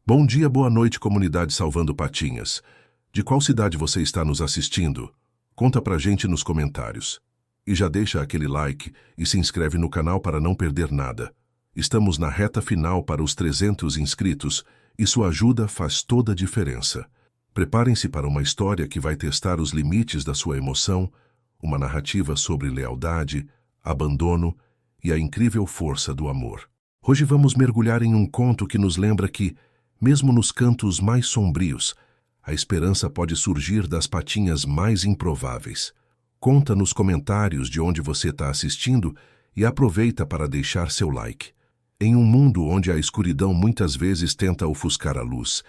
Bom dia, boa noite, comunidade Salvando Patinhas. De qual cidade você está nos assistindo? Conta pra gente nos comentários. E já deixa aquele like e se inscreve no canal para não perder nada. Estamos na reta final para os 300 inscritos e sua ajuda faz toda a diferença. Preparem-se para uma história que vai testar os limites da sua emoção, uma narrativa sobre lealdade, abandono e a incrível força do amor. Hoje vamos mergulhar em um conto que nos lembra que, mesmo nos cantos mais sombrios, a esperança pode surgir das patinhas mais improváveis. Conta nos comentários de onde você está assistindo e aproveita para deixar seu like. Em um mundo onde a escuridão muitas vezes tenta ofuscar a luz,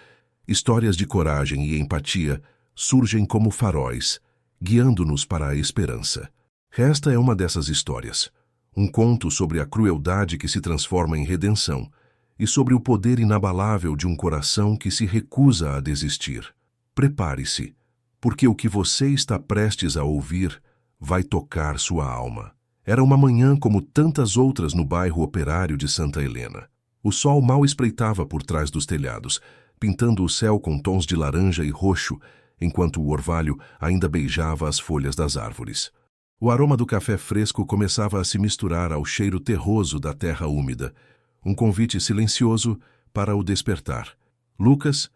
histórias de coragem e empatia surgem como faróis, guiando-nos para a esperança. Esta é uma dessas histórias. Um conto sobre a crueldade que se transforma em redenção e sobre o poder inabalável de um coração que se recusa a desistir. Prepare-se, porque o que você está prestes a ouvir vai tocar sua alma. Era uma manhã como tantas outras no bairro operário de Santa Helena. O sol mal espreitava por trás dos telhados, pintando o céu com tons de laranja e roxo, enquanto o orvalho ainda beijava as folhas das árvores. O aroma do café fresco começava a se misturar ao cheiro terroso da terra úmida, um convite silencioso para o despertar. Lucas,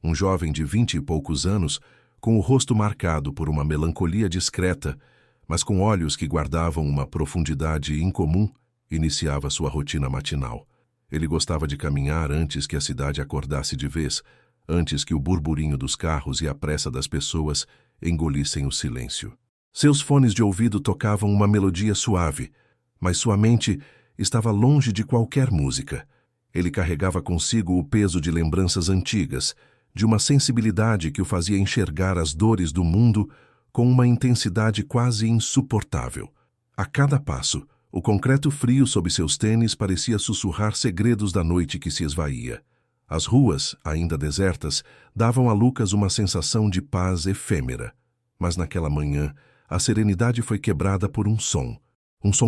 um jovem de 20 e poucos anos, com o rosto marcado por uma melancolia discreta, mas com olhos que guardavam uma profundidade incomum, iniciava sua rotina matinal. Ele gostava de caminhar antes que a cidade acordasse de vez, antes que o burburinho dos carros e a pressa das pessoas engolissem o silêncio. Seus fones de ouvido tocavam uma melodia suave, mas sua mente estava longe de qualquer música. Ele carregava consigo o peso de lembranças antigas, de uma sensibilidade que o fazia enxergar as dores do mundo com uma intensidade quase insuportável. A cada passo, o concreto frio sob seus tênis parecia sussurrar segredos da noite que se esvaía. As ruas, ainda desertas, davam a Lucas uma sensação de paz efêmera. Mas naquela manhã, a serenidade foi quebrada por um som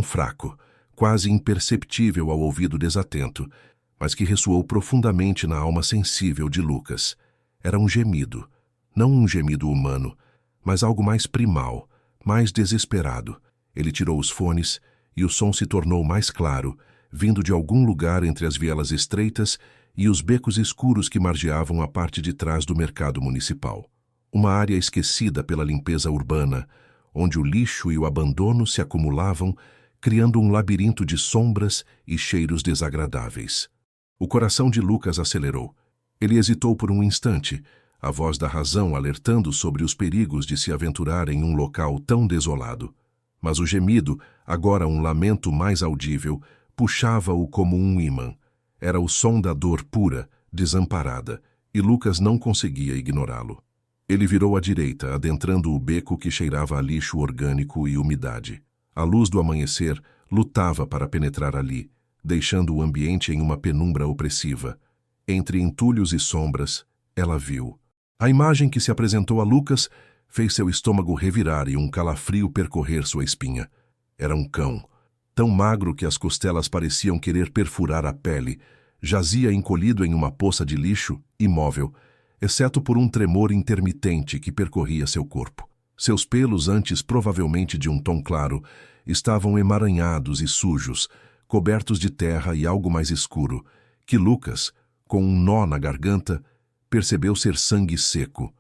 fraco, quase imperceptível ao ouvido desatento, mas que ressoou profundamente na alma sensível de Lucas. Era um gemido, não um gemido humano, mas algo mais primal, mais desesperado. Ele tirou os fones e o som se tornou mais claro, vindo de algum lugar entre as vielas estreitas e os becos escuros que margeavam a parte de trás do mercado municipal. Uma área esquecida pela limpeza urbana, onde o lixo e o abandono se acumulavam, criando um labirinto de sombras e cheiros desagradáveis. O coração de Lucas acelerou. Ele hesitou por um instante, a voz da razão alertando sobre os perigos de se aventurar em um local tão desolado. Mas o gemido, agora um lamento mais audível, puxava-o como um ímã. Era o som da dor pura, desamparada, e Lucas não conseguia ignorá-lo. Ele virou à direita, adentrando o beco que cheirava a lixo orgânico e umidade. A luz do amanhecer lutava para penetrar ali, deixando o ambiente em uma penumbra opressiva. Entre entulhos e sombras, ela viu. A imagem que se apresentou a Lucas fez seu estômago revirar e um calafrio percorrer sua espinha. Era um cão, tão magro que as costelas pareciam querer perfurar a pele. Jazia encolhido em uma poça de lixo, imóvel, exceto por um tremor intermitente que percorria seu corpo. Seus pelos, antes provavelmente de um tom claro, estavam emaranhados e sujos, cobertos de terra e algo mais escuro, que Lucas, com um nó na garganta, percebeu ser sangue seco.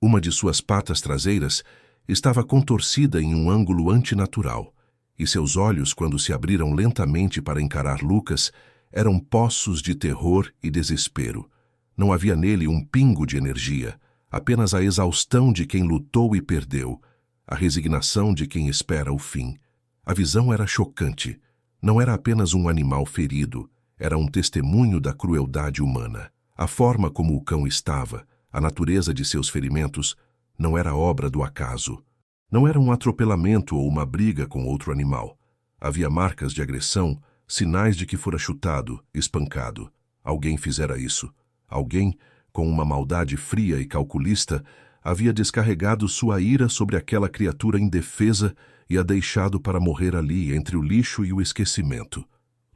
Uma de suas patas traseiras estava contorcida em um ângulo antinatural, e seus olhos, quando se abriram lentamente para encarar Lucas, eram poços de terror e desespero. Não havia nele um pingo de energia, apenas a exaustão de quem lutou e perdeu, a resignação de quem espera o fim. A visão era chocante. Não era apenas um animal ferido, era um testemunho da crueldade humana. A forma como o cão estava, a natureza de seus ferimentos, não era obra do acaso. Não era um atropelamento ou uma briga com outro animal. Havia marcas de agressão, sinais de que fora chutado, espancado. Alguém fizera isso. Alguém, com uma maldade fria e calculista, havia descarregado sua ira sobre aquela criatura indefesa e a deixado para morrer ali entre o lixo e o esquecimento.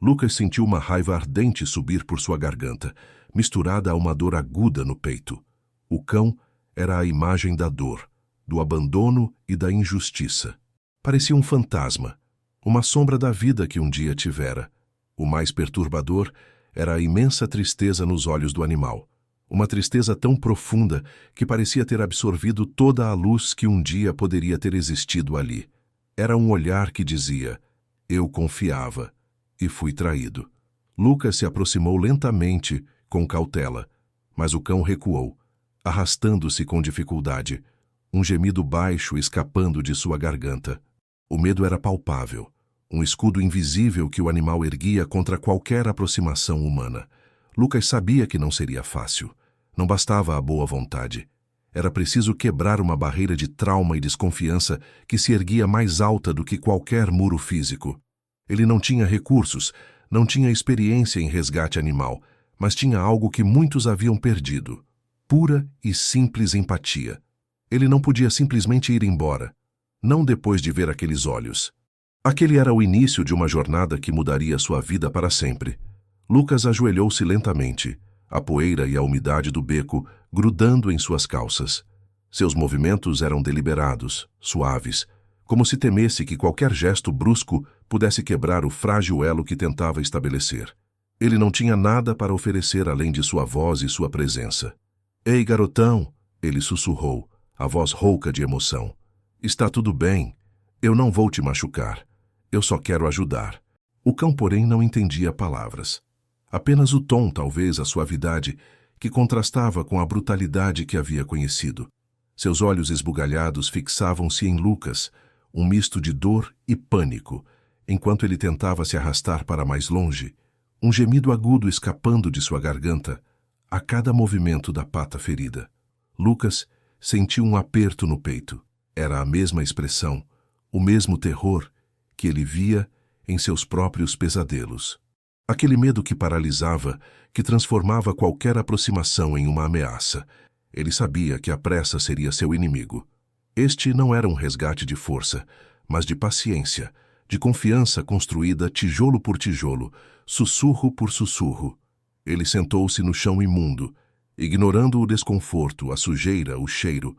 Lucas sentiu uma raiva ardente subir por sua garganta, misturada a uma dor aguda no peito. O cão era a imagem da dor, do abandono e da injustiça. Parecia um fantasma, uma sombra da vida que um dia tivera. O mais perturbador era a imensa tristeza nos olhos do animal. Uma tristeza tão profunda que parecia ter absorvido toda a luz que um dia poderia ter existido ali. Era um olhar que dizia: eu confiava e fui traído. Lucas se aproximou lentamente, com cautela, mas o cão recuou, arrastando-se com dificuldade, um gemido baixo escapando de sua garganta. O medo era palpável, um escudo invisível que o animal erguia contra qualquer aproximação humana. Lucas sabia que não seria fácil. Não bastava a boa vontade. Era preciso quebrar uma barreira de trauma e desconfiança que se erguia mais alta do que qualquer muro físico. Ele não tinha recursos, não tinha experiência em resgate animal, mas tinha algo que muitos haviam perdido: pura e simples empatia. Ele não podia simplesmente ir embora, não depois de ver aqueles olhos. Aquele era o início de uma jornada que mudaria sua vida para sempre. Lucas ajoelhou-se lentamente, a poeira e a umidade do beco grudando em suas calças. Seus movimentos eram deliberados, suaves, como se temesse que qualquer gesto brusco pudesse quebrar o frágil elo que tentava estabelecer. Ele não tinha nada para oferecer além de sua voz e sua presença. "Ei, garotão!" ele sussurrou, a voz rouca de emoção. "Está tudo bem. Eu não vou te machucar. Eu só quero ajudar." O cão, porém, não entendia palavras. Apenas o tom, talvez a suavidade, que contrastava com a brutalidade que havia conhecido. Seus olhos esbugalhados fixavam-se em Lucas, um misto de dor e pânico, enquanto ele tentava se arrastar para mais longe, um gemido agudo escapando de sua garganta a cada movimento da pata ferida. Lucas sentiu um aperto no peito. Era a mesma expressão, o mesmo terror que ele via em seus próprios pesadelos. Aquele medo que paralisava, que transformava qualquer aproximação em uma ameaça. Ele sabia que a pressa seria seu inimigo. Este não era um resgate de força, mas de paciência, de confiança construída tijolo por tijolo, sussurro por sussurro. Ele sentou-se no chão imundo, ignorando o desconforto, a sujeira, o cheiro.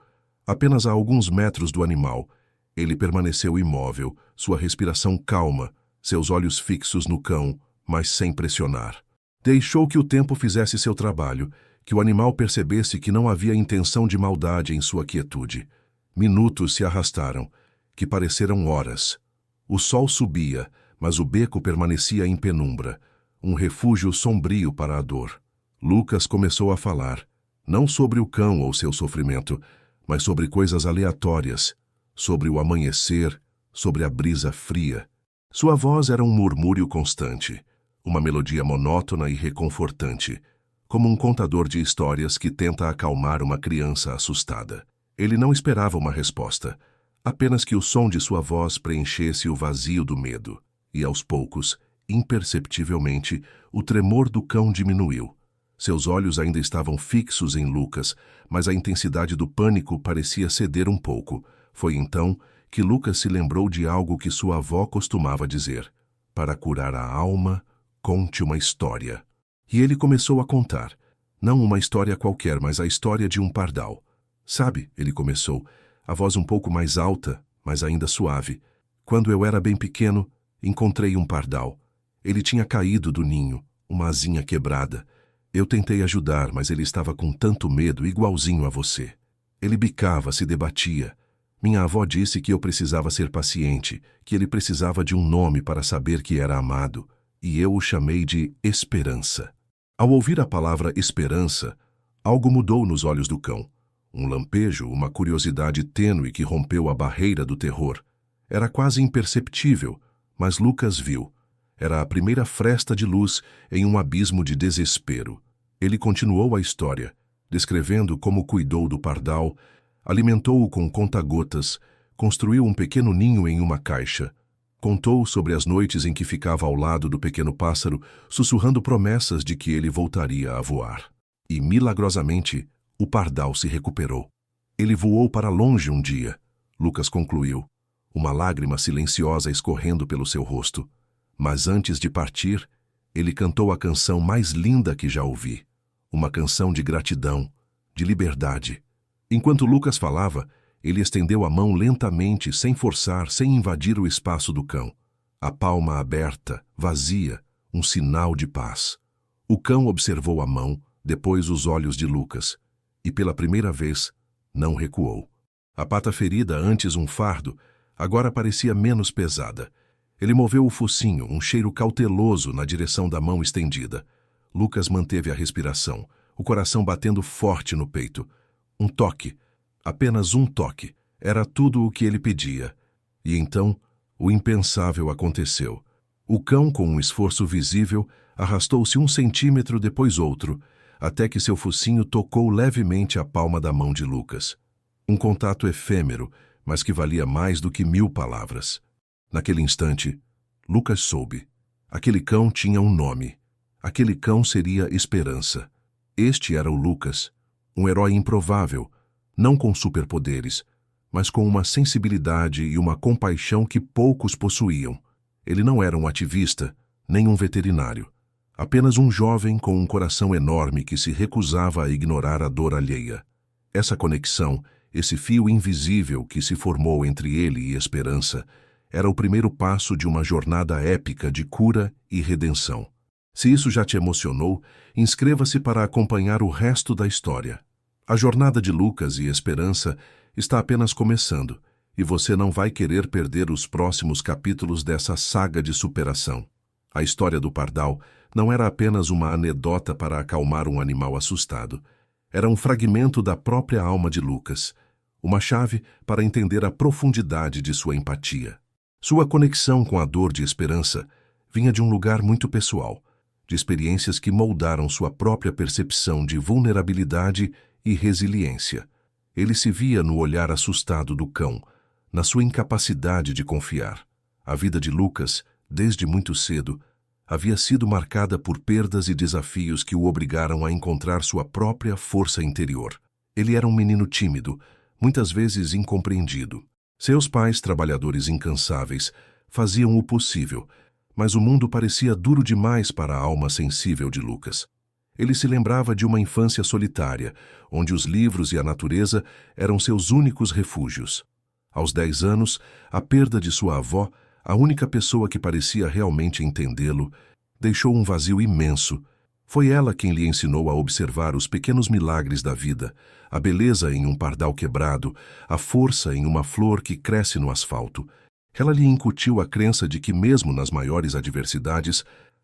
Apenas a alguns metros do animal, ele permaneceu imóvel, sua respiração calma, seus olhos fixos no cão, mas sem pressionar. Deixou que o tempo fizesse seu trabalho, que o animal percebesse que não havia intenção de maldade em sua quietude. Minutos se arrastaram, que pareceram horas. O sol subia, mas o beco permanecia em penumbra, um refúgio sombrio para a dor. Lucas começou a falar, não sobre o cão ou seu sofrimento, mas sobre coisas aleatórias, sobre o amanhecer, sobre a brisa fria. Sua voz era um murmúrio constante, uma melodia monótona e reconfortante, como um contador de histórias que tenta acalmar uma criança assustada. Ele não esperava uma resposta, apenas que o som de sua voz preenchesse o vazio do medo, e aos poucos, imperceptivelmente, o tremor do cão diminuiu. Seus olhos ainda estavam fixos em Lucas, mas a intensidade do pânico parecia ceder um pouco. Foi então que Lucas se lembrou de algo que sua avó costumava dizer: "Para curar a alma, conte uma história." E ele começou a contar, não uma história qualquer, mas a história de um pardal. "Sabe," ele começou, a voz um pouco mais alta, mas ainda suave, "quando eu era bem pequeno, encontrei um pardal. Ele tinha caído do ninho, uma asinha quebrada. Eu tentei ajudar, mas ele estava com tanto medo, igualzinho a você. Ele bicava, se debatia. Minha avó disse que eu precisava ser paciente, que ele precisava de um nome para saber que era amado, e eu o chamei de Esperança." Ao ouvir a palavra esperança, algo mudou nos olhos do cão. Um lampejo, uma curiosidade tênue que rompeu a barreira do terror. Era quase imperceptível, mas Lucas viu. Era a primeira fresta de luz em um abismo de desespero. Ele continuou a história, descrevendo como cuidou do pardal, alimentou-o com conta-gotas, construiu um pequeno ninho em uma caixa. Contou sobre as noites em que ficava ao lado do pequeno pássaro, sussurrando promessas de que ele voltaria a voar. E, milagrosamente, o pardal se recuperou. Ele voou para longe um dia, Lucas concluiu, uma lágrima silenciosa escorrendo pelo seu rosto. Mas antes de partir, ele cantou a canção mais linda que já ouvi. uma canção de gratidão, de liberdade. Enquanto Lucas falava, ele estendeu a mão lentamente, sem forçar, sem invadir o espaço do cão. A palma aberta, vazia, um sinal de paz. O cão observou a mão, depois os olhos de Lucas, e pela primeira vez, não recuou. A pata ferida, antes um fardo, agora parecia menos pesada. Ele moveu o focinho, um cheiro cauteloso na direção da mão estendida. Lucas manteve a respiração, o coração batendo forte no peito. Um toque, apenas um toque, era tudo o que ele pedia. E então, o impensável aconteceu. O cão, com um esforço visível, arrastou-se 1 centímetro, depois outro, até que seu focinho tocou levemente a palma da mão de Lucas. Um contato efêmero, mas que valia mais do que 1000 palavras. Naquele instante, Lucas soube. Aquele cão tinha um nome. Aquele cão seria Esperança. Este era o Lucas, um herói improvável, não com superpoderes, mas com uma sensibilidade e uma compaixão que poucos possuíam. Ele não era um ativista, nem um veterinário. Apenas um jovem com um coração enorme que se recusava a ignorar a dor alheia. Essa conexão, esse fio invisível que se formou entre ele e Esperança, era o primeiro passo de uma jornada épica de cura e redenção. Se isso já te emocionou, inscreva-se para acompanhar o resto da história. A jornada de Lucas e Esperança está apenas começando, e você não vai querer perder os próximos capítulos dessa saga de superação. A história do pardal não era apenas uma anedota para acalmar um animal assustado. Era um fragmento da própria alma de Lucas, uma chave para entender a profundidade de sua empatia. Sua conexão com a dor de Esperança vinha de um lugar muito pessoal, de experiências que moldaram sua própria percepção de vulnerabilidade e resiliência. Ele se via no olhar assustado do cão, na sua incapacidade de confiar. A vida de Lucas, desde muito cedo, havia sido marcada por perdas e desafios que o obrigaram a encontrar sua própria força interior. Ele era um menino tímido, muitas vezes incompreendido. Seus pais, trabalhadores incansáveis, faziam o possível, mas o mundo parecia duro demais para a alma sensível de Lucas. Ele se lembrava de uma infância solitária, onde os livros e a natureza eram seus únicos refúgios. Aos 10 anos, a perda de sua avó, a única pessoa que parecia realmente entendê-lo, deixou um vazio imenso. Foi ela quem lhe ensinou a observar os pequenos milagres da vida, a beleza em um pardal quebrado, a força em uma flor que cresce no asfalto. Ela lhe incutiu a crença de que, mesmo nas maiores adversidades,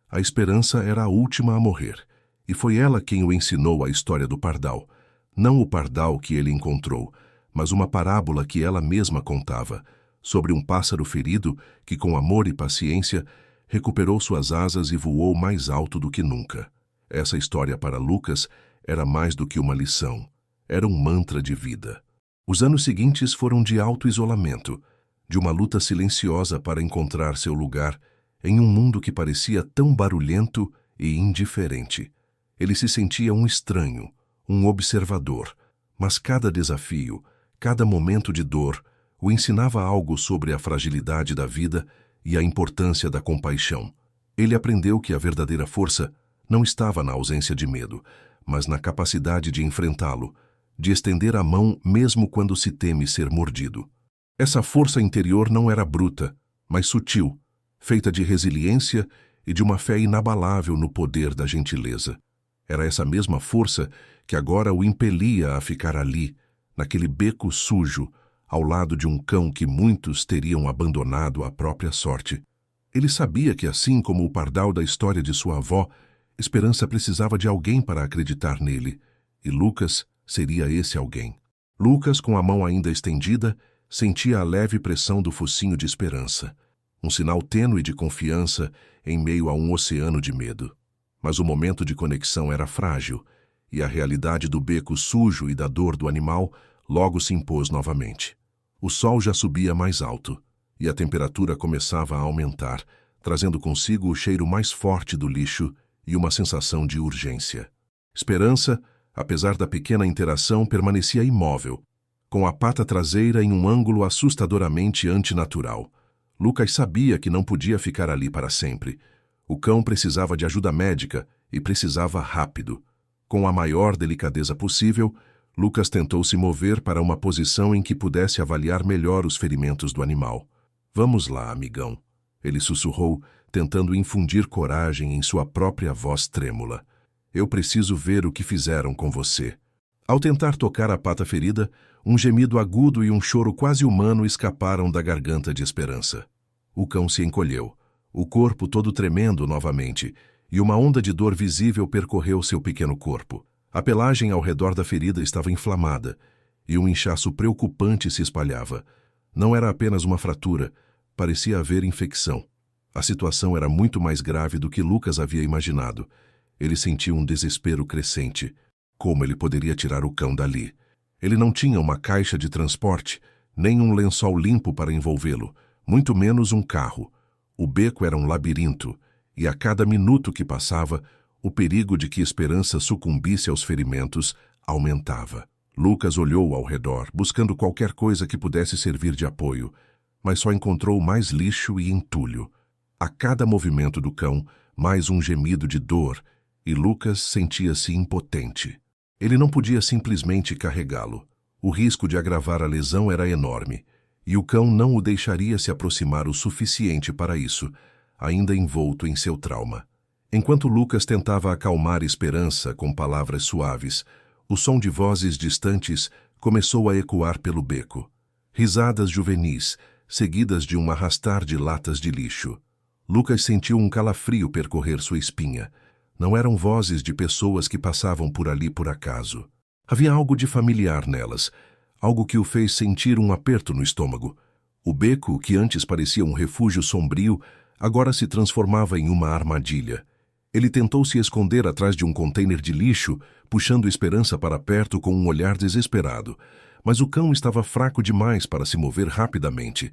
a esperança era a última a morrer. E foi ela quem o ensinou a história do pardal. Não o pardal que ele encontrou, mas uma parábola que ela mesma contava, sobre um pássaro ferido que, com amor e paciência, recuperou suas asas e voou mais alto do que nunca. Essa história para Lucas era mais do que uma lição. Era um mantra de vida. Os anos seguintes foram de auto-isolamento, de uma luta silenciosa para encontrar seu lugar em um mundo que parecia tão barulhento e indiferente. Ele se sentia um estranho, um observador, mas cada desafio, cada momento de dor, o ensinava algo sobre a fragilidade da vida e a importância da compaixão. Ele aprendeu que a verdadeira força não estava na ausência de medo, mas na capacidade de enfrentá-lo, de estender a mão mesmo quando se teme ser mordido. Essa força interior não era bruta, mas sutil, feita de resiliência e de uma fé inabalável no poder da gentileza. Era essa mesma força que agora o impelia a ficar ali, naquele beco sujo, ao lado de um cão que muitos teriam abandonado à própria sorte. Ele sabia que, assim como o pardal da história de sua avó, Esperança precisava de alguém para acreditar nele, e Lucas seria esse alguém. Lucas, com a mão ainda estendida, sentia a leve pressão do focinho de Esperança, um sinal tênue de confiança em meio a um oceano de medo. Mas o momento de conexão era frágil, e a realidade do beco sujo e da dor do animal logo se impôs novamente. O sol já subia mais alto, e a temperatura começava a aumentar, trazendo consigo o cheiro mais forte do lixo e uma sensação de urgência. Esperança, apesar da pequena interação, permanecia imóvel, com a pata traseira em um ângulo assustadoramente antinatural. Lucas sabia que não podia ficar ali para sempre. O cão precisava de ajuda médica e precisava rápido. Com a maior delicadeza possível, Lucas tentou se mover para uma posição em que pudesse avaliar melhor os ferimentos do animal. Vamos lá, amigão, ele sussurrou, tentando infundir coragem em sua própria voz trêmula. Eu preciso ver o que fizeram com você. Ao tentar tocar a pata ferida, um gemido agudo e um choro quase humano escaparam da garganta de Esperança. O cão se encolheu, o corpo todo tremendo novamente, e uma onda de dor visível percorreu seu pequeno corpo. A pelagem ao redor da ferida estava inflamada, e um inchaço preocupante se espalhava. Não era apenas uma fratura, parecia haver infecção. A situação era muito mais grave do que Lucas havia imaginado. Ele sentiu um desespero crescente. Como ele poderia tirar o cão dali? Ele não tinha uma caixa de transporte, nem um lençol limpo para envolvê-lo, muito menos um carro. O beco era um labirinto, e a cada minuto que passava, o perigo de que Esperança sucumbisse aos ferimentos aumentava. Lucas olhou ao redor, buscando qualquer coisa que pudesse servir de apoio, mas só encontrou mais lixo e entulho. A cada movimento do cão, mais um gemido de dor, e Lucas sentia-se impotente. Ele não podia simplesmente carregá-lo. O risco de agravar a lesão era enorme, e o cão não o deixaria se aproximar o suficiente para isso, ainda envolto em seu trauma. Enquanto Lucas tentava acalmar Esperança com palavras suaves, o som de vozes distantes começou a ecoar pelo beco. Risadas juvenis, seguidas de um arrastar de latas de lixo. Lucas sentiu um calafrio percorrer sua espinha. Não eram vozes de pessoas que passavam por ali por acaso. Havia algo de familiar nelas, algo que o fez sentir um aperto no estômago. O beco, que antes parecia um refúgio sombrio, agora se transformava em uma armadilha. Ele tentou se esconder atrás de um container de lixo, puxando Esperança para perto com um olhar desesperado. Mas o cão estava fraco demais para se mover rapidamente.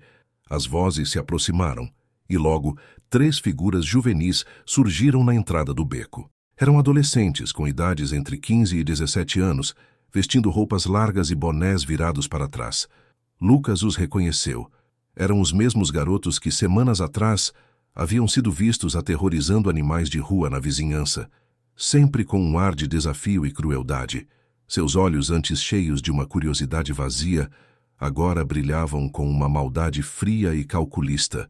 As vozes se aproximaram, e logo 3 figuras juvenis surgiram na entrada do beco. Eram adolescentes com idades entre 15 e 17 anos, vestindo roupas largas e bonés virados para trás. Lucas os reconheceu. Eram os mesmos garotos que semanas atrás haviam sido vistos aterrorizando animais de rua na vizinhança, sempre com um ar de desafio e crueldade. Seus olhos, antes cheios de uma curiosidade vazia, agora brilhavam com uma maldade fria e calculista,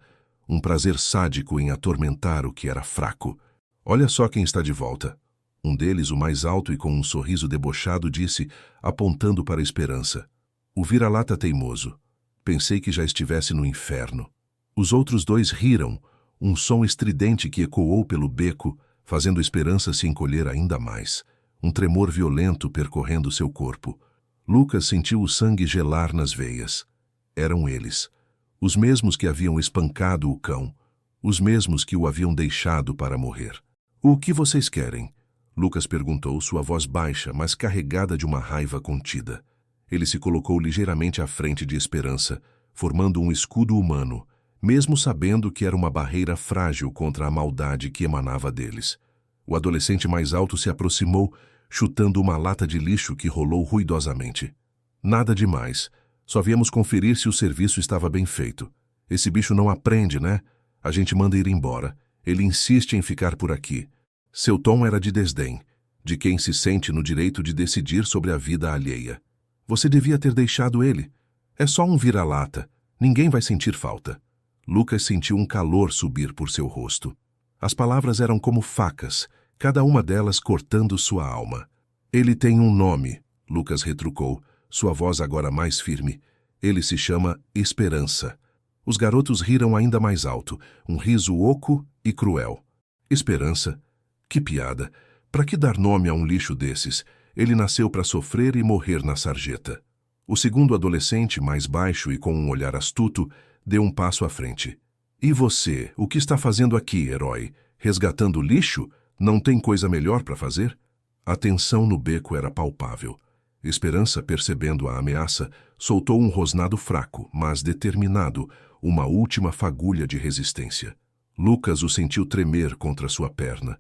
um prazer sádico em atormentar o que era fraco. Olha só quem está de volta. Um deles, o mais alto e com um sorriso debochado, disse, apontando para a Esperança. O vira-lata teimoso. Pensei que já estivesse no inferno. Os outros 2 riram, um som estridente que ecoou pelo beco, fazendo Esperança se encolher ainda mais. Um tremor violento percorrendo seu corpo. Lucas sentiu o sangue gelar nas veias. Eram eles. Os mesmos que haviam espancado o cão. Os mesmos que o haviam deixado para morrer. O que vocês querem? Lucas perguntou, sua voz baixa, mas carregada de uma raiva contida. Ele se colocou ligeiramente à frente de Esperança, formando um escudo humano, mesmo sabendo que era uma barreira frágil contra a maldade que emanava deles. O adolescente mais alto se aproximou, chutando uma lata de lixo que rolou ruidosamente. Nada demais. Só viemos conferir se o serviço estava bem feito. Esse bicho não aprende, né? A gente manda ir embora. Ele insiste em ficar por aqui. Seu tom era de desdém, de quem se sente no direito de decidir sobre a vida alheia. Você devia ter deixado ele. É só um vira-lata. Ninguém vai sentir falta. Lucas sentiu um calor subir por seu rosto. As palavras eram como facas, cada uma delas cortando sua alma. Ele tem um nome, Lucas retrucou, sua voz agora mais firme. Ele se chama Esperança. Os garotos riram ainda mais alto, um riso oco e cruel. Esperança? Que piada! Para que dar nome a um lixo desses? Ele nasceu para sofrer e morrer na sarjeta. O segundo adolescente, mais baixo e com um olhar astuto, deu um passo à frente. E você, o que está fazendo aqui, herói? Resgatando lixo? Não tem coisa melhor para fazer? A tensão no beco era palpável. Esperança, percebendo a ameaça, soltou um rosnado fraco, mas determinado, uma última fagulha de resistência. Lucas o sentiu tremer contra sua perna.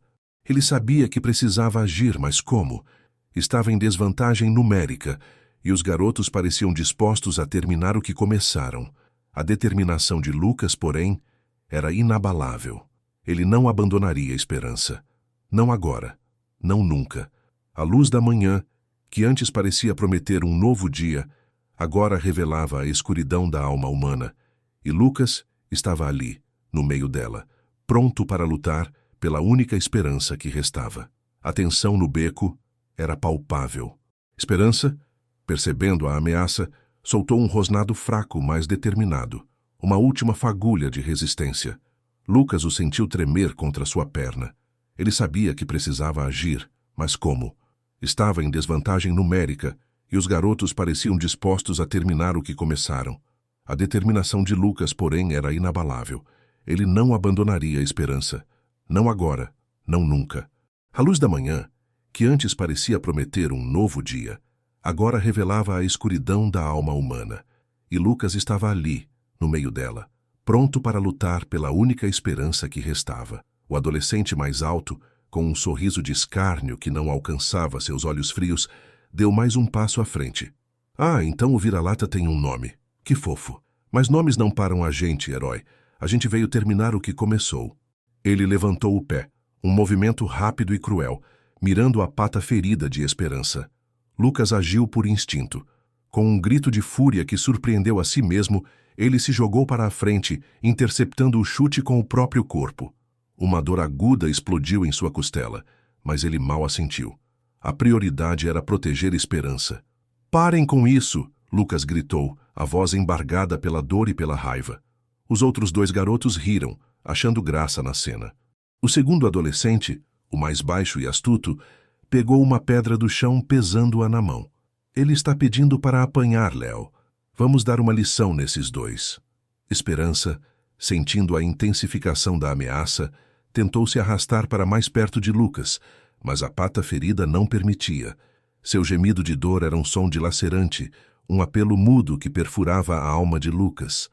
Ele sabia que precisava agir, mas como? Estava em desvantagem numérica, e os garotos pareciam dispostos a terminar o que começaram. A determinação de Lucas, porém, era inabalável. Ele não abandonaria a Esperança. Não agora. Não nunca. A luz da manhã, que antes parecia prometer um novo dia, agora revelava a escuridão da alma humana, e Lucas estava ali, no meio dela, pronto para lutar pela única esperança que restava. A tensão no beco era palpável. Esperança, percebendo a ameaça, soltou um rosnado fraco, mas determinado, uma última fagulha de resistência. Lucas o sentiu tremer contra sua perna. Ele sabia que precisava agir, mas como? Estava em desvantagem numérica, e os garotos pareciam dispostos a terminar o que começaram. A determinação de Lucas, porém, era inabalável. Ele não abandonaria a esperança. Não agora, não nunca. A luz da manhã, que antes parecia prometer um novo dia, agora revelava a escuridão da alma humana. E Lucas estava ali, no meio dela, pronto para lutar pela única esperança que restava. O adolescente mais alto, com um sorriso de escárnio que não alcançava seus olhos frios, deu mais um passo à frente. Ah, então o vira-lata tem um nome. Que fofo. Mas nomes não param a gente, herói. A gente veio terminar o que começou. Ele levantou o pé, um movimento rápido e cruel, mirando a pata ferida de esperança. Lucas agiu por instinto. Com um grito de fúria que surpreendeu a si mesmo, ele se jogou para a frente, interceptando o chute com o próprio corpo. Uma dor aguda explodiu em sua costela, mas ele mal a sentiu. A prioridade era proteger Esperança. "Parem com isso!" Lucas gritou, a voz embargada pela dor e pela raiva. Os outros dois garotos riram, achando graça na cena. O segundo adolescente, o mais baixo e astuto, pegou uma pedra do chão pesando-a na mão. "Ele está pedindo para apanhar, Léo. Vamos dar uma lição nesses dois." Esperança, sentindo a intensificação da ameaça, tentou se arrastar para mais perto de Lucas, mas a pata ferida não permitia. Seu gemido de dor era um som dilacerante, um apelo mudo que perfurava a alma de Lucas.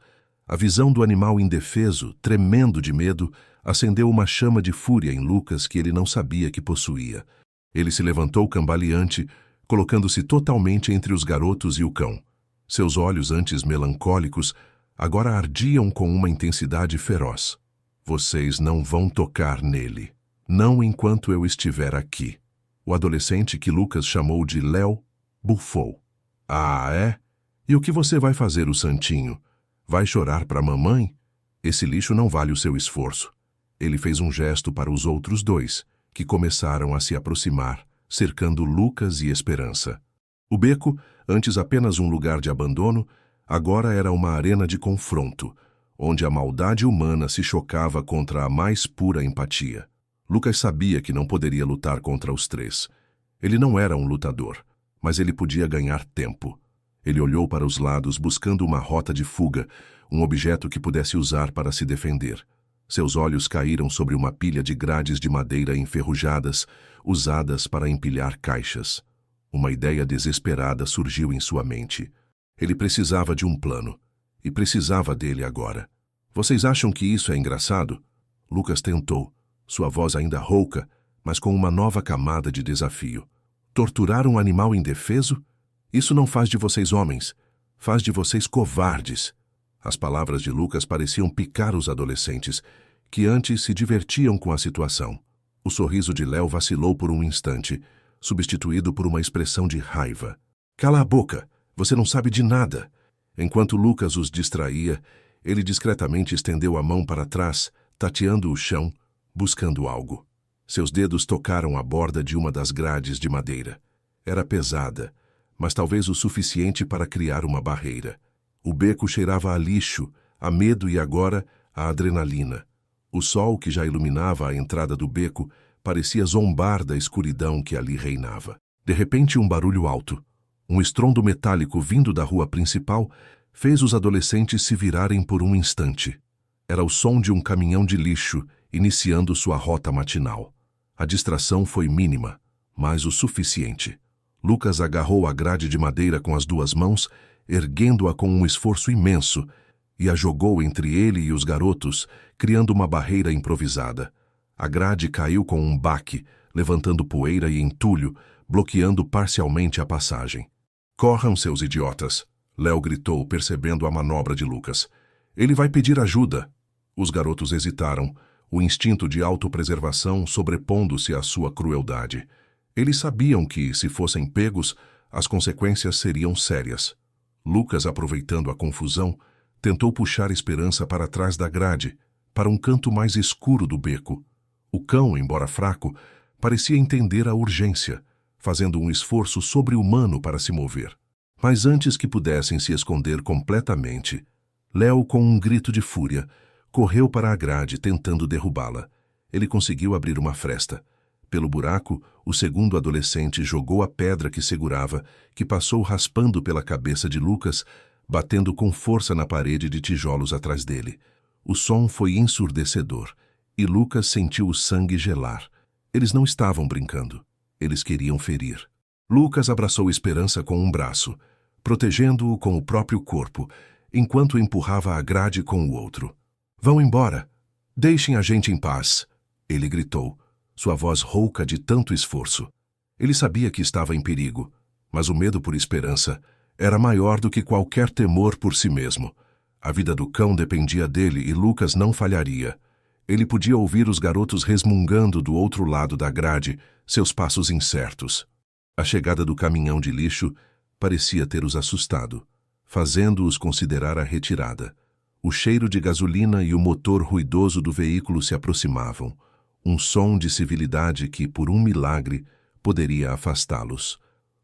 A visão do animal indefeso, tremendo de medo, acendeu uma chama de fúria em Lucas que ele não sabia que possuía. Ele se levantou cambaleante, colocando-se totalmente entre os garotos e o cão. Seus olhos, antes melancólicos, agora ardiam com uma intensidade feroz. "Vocês não vão tocar nele. Não enquanto eu estiver aqui." O adolescente, que Lucas chamou de Léo, bufou. "Ah, é? E o que você vai fazer, o santinho? Vai chorar para a mamãe? Esse lixo não vale o seu esforço." Ele fez um gesto para os outros dois, que começaram a se aproximar, cercando Lucas e Esperança. O beco, antes apenas um lugar de abandono, agora era uma arena de confronto, onde a maldade humana se chocava contra a mais pura empatia. Lucas sabia que não poderia lutar contra os três. Ele não era um lutador, mas ele podia ganhar tempo. Ele olhou para os lados buscando uma rota de fuga, um objeto que pudesse usar para se defender. Seus olhos caíram sobre uma pilha de grades de madeira enferrujadas, usadas para empilhar caixas. Uma ideia desesperada surgiu em sua mente. Ele precisava de um plano, e precisava dele agora. "Vocês acham que isso é engraçado?" Lucas tentou, sua voz ainda rouca, mas com uma nova camada de desafio. "Torturar um animal indefeso? Isso não faz de vocês homens, faz de vocês covardes." As palavras de Lucas pareciam picar os adolescentes, que antes se divertiam com a situação. O sorriso de Léo vacilou por um instante, substituído por uma expressão de raiva. "Cala a boca, você não sabe de nada." Enquanto Lucas os distraía, ele discretamente estendeu a mão para trás, tateando o chão, buscando algo. Seus dedos tocaram a borda de uma das grades de madeira. Era pesada, mas talvez o suficiente para criar uma barreira. O beco cheirava a lixo, a medo e agora a adrenalina. O sol, que já iluminava a entrada do beco, parecia zombar da escuridão que ali reinava. De repente, um barulho alto, um estrondo metálico vindo da rua principal, fez os adolescentes se virarem por um instante. Era o som de um caminhão de lixo iniciando sua rota matinal. A distração foi mínima, mas o suficiente. Lucas agarrou a grade de madeira com as duas mãos, erguendo-a com um esforço imenso, e a jogou entre ele e os garotos, criando uma barreira improvisada. A grade caiu com um baque, levantando poeira e entulho, bloqueando parcialmente a passagem. "Corram, seus idiotas!" Léo gritou, percebendo a manobra de Lucas. "Ele vai pedir ajuda." Os garotos hesitaram, o instinto de autopreservação sobrepondo-se à sua crueldade. Eles sabiam que, se fossem pegos, as consequências seriam sérias. Lucas, aproveitando a confusão, tentou puxar Esperança para trás da grade, para um canto mais escuro do beco. O cão, embora fraco, parecia entender a urgência, fazendo um esforço sobre-humano para se mover. Mas antes que pudessem se esconder completamente, Léo, com um grito de fúria, correu para a grade tentando derrubá-la. Ele conseguiu abrir uma fresta. Pelo buraco, o segundo adolescente jogou a pedra que segurava, que passou raspando pela cabeça de Lucas, batendo com força na parede de tijolos atrás dele. O som foi ensurdecedor, e Lucas sentiu o sangue gelar. Eles não estavam brincando. Eles queriam ferir. Lucas abraçou Esperança com um braço, protegendo-o com o próprio corpo, enquanto empurrava a grade com o outro. "Vão embora! Deixem a gente em paz!" Ele gritou, sua voz rouca de tanto esforço. Ele sabia que estava em perigo, mas o medo por Esperança era maior do que qualquer temor por si mesmo. A vida do cão dependia dele e Lucas não falharia. Ele podia ouvir os garotos resmungando do outro lado da grade, seus passos incertos. A chegada do caminhão de lixo parecia ter-os assustado, fazendo-os considerar a retirada. O cheiro de gasolina e o motor ruidoso do veículo se aproximavam, um som de civilidade que, por um milagre, poderia afastá-los.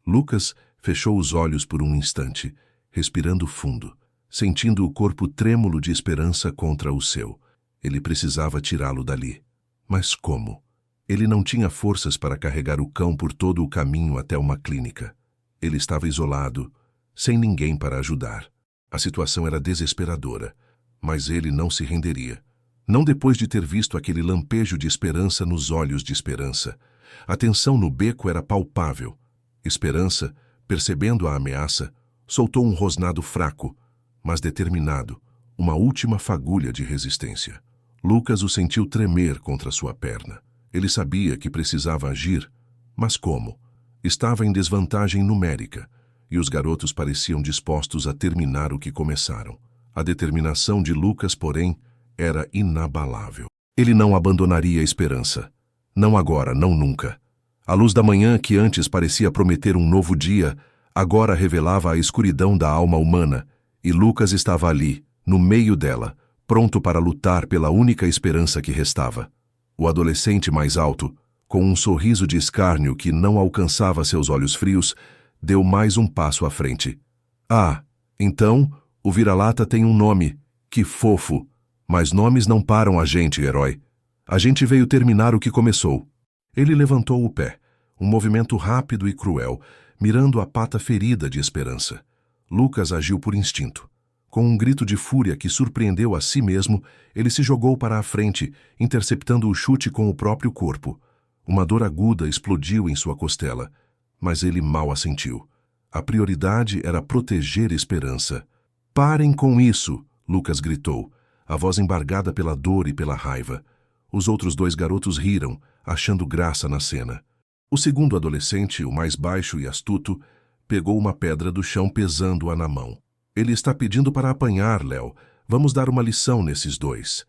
Lucas fechou os olhos por um instante, respirando fundo, sentindo o corpo trêmulo de Esperança contra o seu. Ele precisava tirá-lo dali. Mas como? Ele não tinha forças para carregar o cão por todo o caminho até uma clínica. Ele estava isolado, sem ninguém para ajudar. A situação era desesperadora, mas ele não se renderia. Não depois de ter visto aquele lampejo de esperança nos olhos de Esperança. A tensão no beco era palpável. Esperança, percebendo a ameaça, soltou um rosnado fraco, mas determinado, uma última fagulha de resistência. Lucas o sentiu tremer contra sua perna. Ele sabia que precisava agir, mas como? Estava em desvantagem numérica, e os garotos pareciam dispostos a terminar o que começaram. A determinação de Lucas, porém, era inabalável. Ele não abandonaria a Esperança. Não agora, não nunca. A luz da manhã, que antes parecia prometer um novo dia, agora revelava a escuridão da alma humana, e Lucas estava ali, no meio dela, pronto para lutar pela única esperança que restava. O adolescente mais alto, com um sorriso de escárnio que não alcançava seus olhos frios, deu mais um passo à frente. "Ah, então, o vira-lata tem um nome. Que fofo! Mas nomes não param a gente, herói. A gente veio terminar o que começou." Ele levantou o pé, um movimento rápido e cruel, mirando a pata ferida de Esperança. Lucas agiu por instinto. Com um grito de fúria que surpreendeu a si mesmo, ele se jogou para a frente, interceptando o chute com o próprio corpo. Uma dor aguda explodiu em sua costela, mas ele mal a sentiu. A prioridade era proteger Esperança. "Parem com isso!" Lucas gritou, a voz embargada pela dor e pela raiva. Os outros dois garotos riram, achando graça na cena. O segundo adolescente, o mais baixo e astuto, pegou uma pedra do chão pesando-a na mão. "Ele está pedindo para apanhar, Léo. Vamos dar uma lição nesses dois."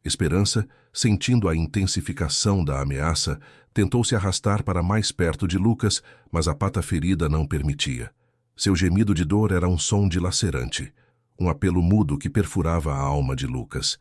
Esperança, sentindo a intensificação da ameaça, tentou se arrastar para mais perto de Lucas, mas a pata ferida não permitia. Seu gemido de dor era um som dilacerante, um apelo mudo que perfurava a alma de Lucas.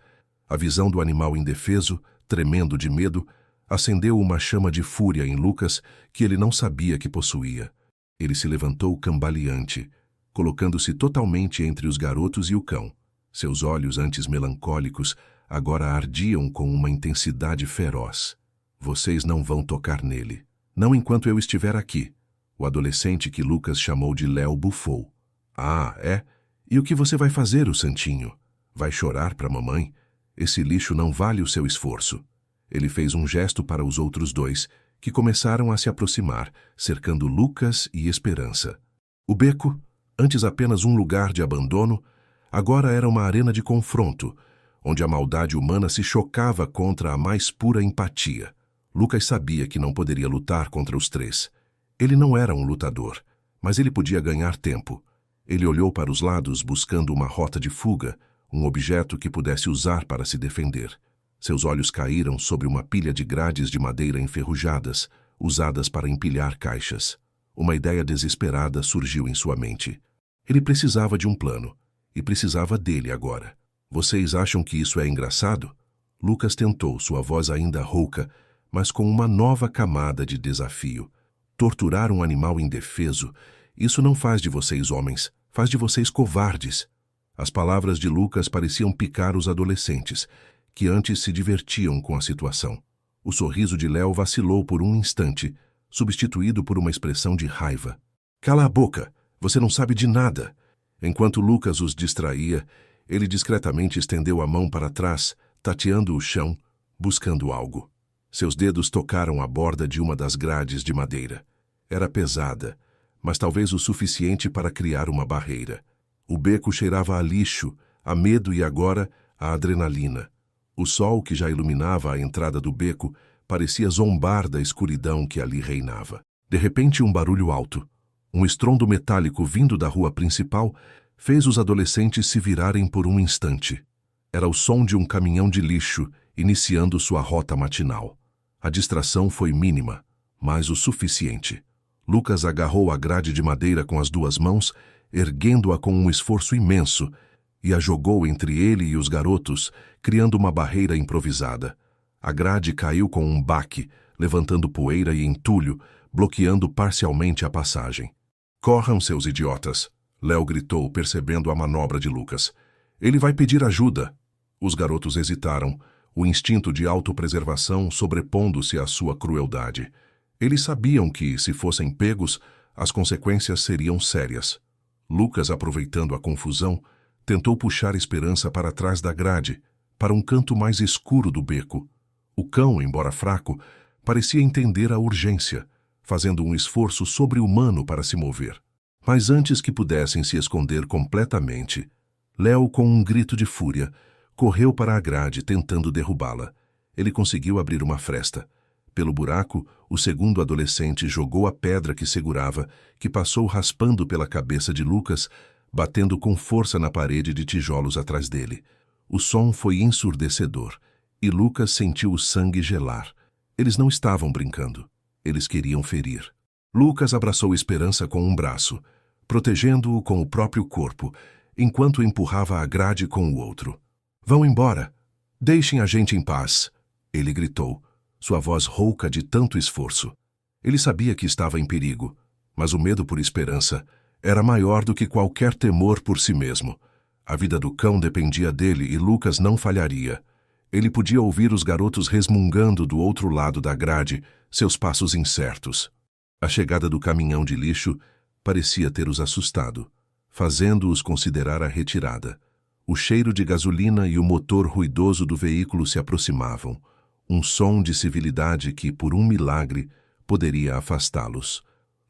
A visão do animal indefeso, tremendo de medo, acendeu uma chama de fúria em Lucas que ele não sabia que possuía. Ele se levantou cambaleante, colocando-se totalmente entre os garotos e o cão. Seus olhos, antes melancólicos, agora ardiam com uma intensidade feroz. "Vocês não vão tocar nele. Não enquanto eu estiver aqui." O adolescente que Lucas chamou de Léo bufou. "Ah, é? E o que você vai fazer, o santinho? Vai chorar para a mamãe? Esse lixo não vale o seu esforço." Ele fez um gesto para os outros dois, que começaram a se aproximar, cercando Lucas e Esperança. O beco, antes apenas um lugar de abandono, agora era uma arena de confronto, onde a maldade humana se chocava contra a mais pura empatia. Lucas sabia que não poderia lutar contra os três. Ele não era um lutador, mas ele podia ganhar tempo. Ele olhou para os lados buscando uma rota de fuga, um objeto que pudesse usar para se defender. Seus olhos caíram sobre uma pilha de grades de madeira enferrujadas, usadas para empilhar caixas. Uma ideia desesperada surgiu em sua mente. Ele precisava de um plano, e precisava dele agora. Vocês acham que isso é engraçado? Lucas tentou, sua voz ainda rouca, mas com uma nova camada de desafio. Torturar um animal indefeso, isso não faz de vocês homens, faz de vocês covardes. As palavras de Lucas pareciam picar os adolescentes, que antes se divertiam com a situação. O sorriso de Léo vacilou por um instante, substituído por uma expressão de raiva. Cala a boca, você não sabe de nada. Enquanto Lucas os distraía, ele discretamente estendeu a mão para trás, tateando o chão, buscando algo. Seus dedos tocaram a borda de uma das grades de madeira. Era pesada, mas talvez o suficiente para criar uma barreira. O beco cheirava a lixo, a medo e agora a adrenalina. O sol que já iluminava a entrada do beco parecia zombar da escuridão que ali reinava. De repente, um barulho alto, um estrondo metálico vindo da rua principal, fez os adolescentes se virarem por um instante. Era o som de um caminhão de lixo iniciando sua rota matinal. A distração foi mínima, mas o suficiente. Lucas agarrou a grade de madeira com as duas mãos, erguendo-a com um esforço imenso, e a jogou entre ele e os garotos, criando uma barreira improvisada. A grade caiu com um baque, levantando poeira e entulho, bloqueando parcialmente a passagem. Corram, seus idiotas! Léo gritou, percebendo a manobra de Lucas. Ele vai pedir ajuda. Os garotos hesitaram, o instinto de autopreservação sobrepondo-se à sua crueldade. Eles sabiam que, se fossem pegos, as consequências seriam sérias. Lucas, aproveitando a confusão, tentou puxar Esperança para trás da grade, para um canto mais escuro do beco. O cão, embora fraco, parecia entender a urgência, fazendo um esforço sobre-humano para se mover. Mas antes que pudessem se esconder completamente, Léo, com um grito de fúria, correu para a grade tentando derrubá-la. Ele conseguiu abrir uma fresta. Pelo buraco, o segundo adolescente jogou a pedra que segurava, que passou raspando pela cabeça de Lucas, batendo com força na parede de tijolos atrás dele. O som foi ensurdecedor, e Lucas sentiu o sangue gelar. Eles não estavam brincando. Eles queriam ferir. Lucas abraçou Esperança com um braço, protegendo-o com o próprio corpo, enquanto empurrava a grade com o outro. Vão embora! Deixem a gente em paz! Ele gritou, sua voz rouca de tanto esforço. Ele sabia que estava em perigo, mas o medo por Esperança era maior do que qualquer temor por si mesmo. A vida do cão dependia dele e Lucas não falharia. Ele podia ouvir os garotos resmungando do outro lado da grade, seus passos incertos. A chegada do caminhão de lixo parecia ter os assustado, fazendo-os considerar a retirada. O cheiro de gasolina e o motor ruidoso do veículo se aproximavam, um som de civilidade que, por um milagre, poderia afastá-los.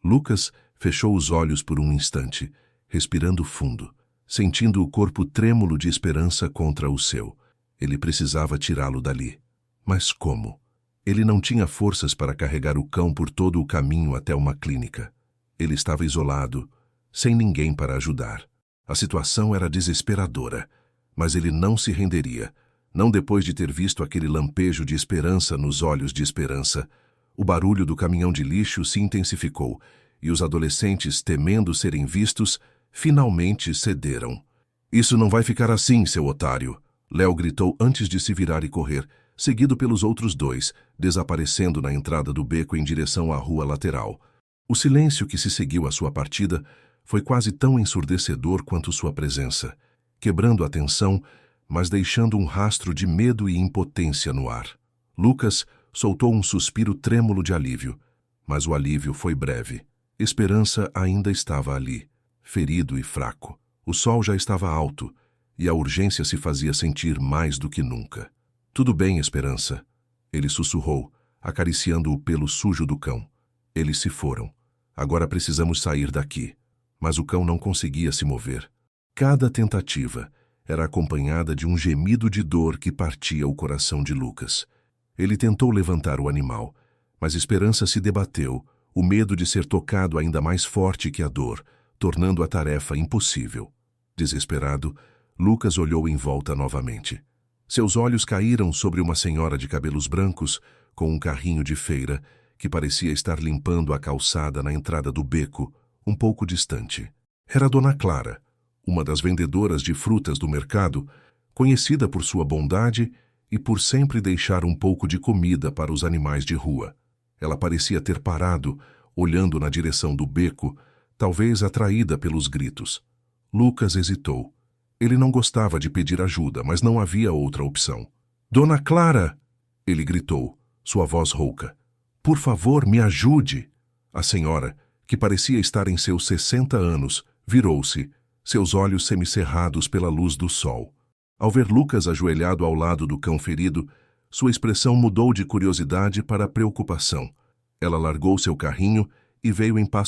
Lucas fechou os olhos por um instante, respirando fundo, sentindo o corpo trêmulo de Esperança contra o seu. Ele precisava tirá-lo dali. Mas como? Ele não tinha forças para carregar o cão por todo o caminho até uma clínica. Ele estava isolado, sem ninguém para ajudar. A situação era desesperadora, mas ele não se renderia, não depois de ter visto aquele lampejo de esperança nos olhos de Esperança. O barulho do caminhão de lixo se intensificou, e os adolescentes, temendo serem vistos, finalmente cederam. Isso não vai ficar assim, seu otário! Léo gritou antes de se virar e correr, seguido pelos outros dois, desaparecendo na entrada do beco em direção à rua lateral. O silêncio que se seguiu à sua partida foi quase tão ensurdecedor quanto sua presença, quebrando a tensão, mas deixando um rastro de medo e impotência no ar. Lucas soltou um suspiro trêmulo de alívio, mas o alívio foi breve. Esperança ainda estava ali, ferido e fraco. O sol já estava alto, e a urgência se fazia sentir mais do que nunca. Tudo bem, Esperança, ele sussurrou, acariciando o pelo sujo do cão. Eles se foram. Agora precisamos sair daqui. Mas o cão não conseguia se mover. Cada tentativa era acompanhada de um gemido de dor que partia o coração de Lucas. Ele tentou levantar o animal, mas Esperança se debateu, o medo de ser tocado ainda mais forte que a dor, tornando a tarefa impossível. Desesperado, Lucas olhou em volta novamente. Seus olhos caíram sobre uma senhora de cabelos brancos, com um carrinho de feira, que parecia estar limpando a calçada na entrada do beco, um pouco distante. Era Dona Clara, uma das vendedoras de frutas do mercado, conhecida por sua bondade e por sempre deixar um pouco de comida para os animais de rua. Ela parecia ter parado, olhando na direção do beco, talvez atraída pelos gritos. Lucas hesitou. Ele não gostava de pedir ajuda, mas não havia outra opção. Dona Clara! Ele gritou, sua voz rouca. Por favor, me ajude! A senhora, que parecia estar em seus 60 anos, virou-se, seus olhos semicerrados pela luz do sol. Ao ver Lucas ajoelhado ao lado do cão ferido, sua expressão mudou de curiosidade para preocupação. Ela largou seu carrinho e veio em passo